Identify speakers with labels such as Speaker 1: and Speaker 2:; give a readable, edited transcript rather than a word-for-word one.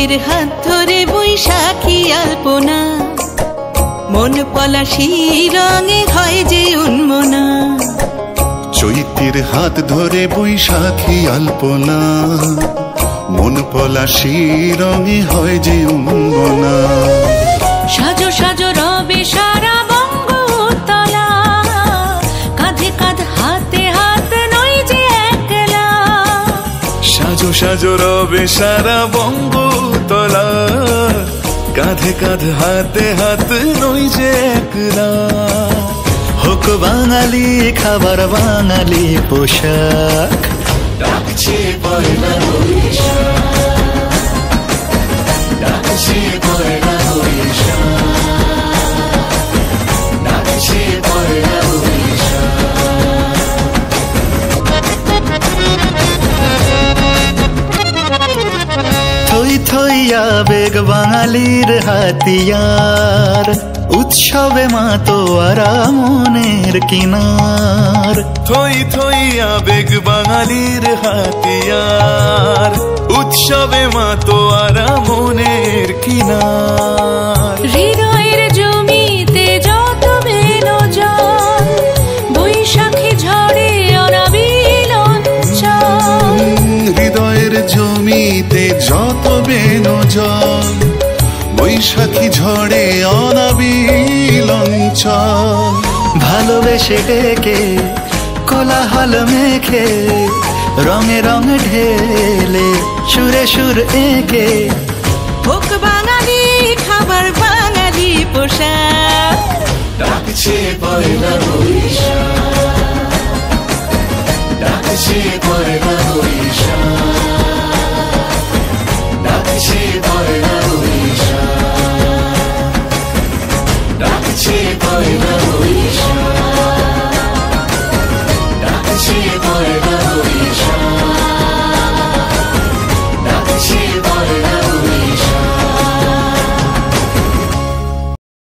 Speaker 1: চৈতের হাত ধরে বৈশাখী আলপনা, মন পলাশি রঙে হয় যে উন্মনা।
Speaker 2: চৈতের হাত ধরে বৈশাখী আলপনা, মন পলাশি রঙে হয় যে উন্মনা।
Speaker 1: সাজো সাজো রবে সারা বঙ্গতলা, কাঁধে কাঁধ হাতে হাত নই যে একলা।
Speaker 3: সাজো সাজো রবে সারা বঙ্গতলা, কাঁধে কাঁধ হাতে হাত নই যে একলা।
Speaker 4: হোক বাঙালি খাবার বাঙালি পোশাক,
Speaker 2: ডাকছে পয়লা বৈশাখ, ডাকছে পয়লা বৈশাখ, ডাকছে পয়লা বৈশাখ।
Speaker 4: থই থই আবেগ বাঙালির হাতিয়ার, উৎসবে মাতোয়ারা মনের কিনার।
Speaker 3: থই থই আবেগ বাঙালির হাতিয়ার, উৎসবে মাতোয়ারা মনের কিনার।
Speaker 1: হৃদয়ের জমিতে যত বেলো জল, বৈশাখী ঝড়ে অনাবিল অঞ্চল।
Speaker 2: হৃদয়ের জমিতে যত বেনো জল, বৈশাখী ঝড়ে অনাবিল অঞ্চল।
Speaker 4: ভালোবেসে ডেকে কোলাহল মেখে, রঙে রঙ ঢেলে সুরে সুর এঁকে।
Speaker 1: হোক বাঙালি খাবার বাঙালি পোশাক,
Speaker 2: ডাকছে পয়লা বৈশাখ, ডাকছে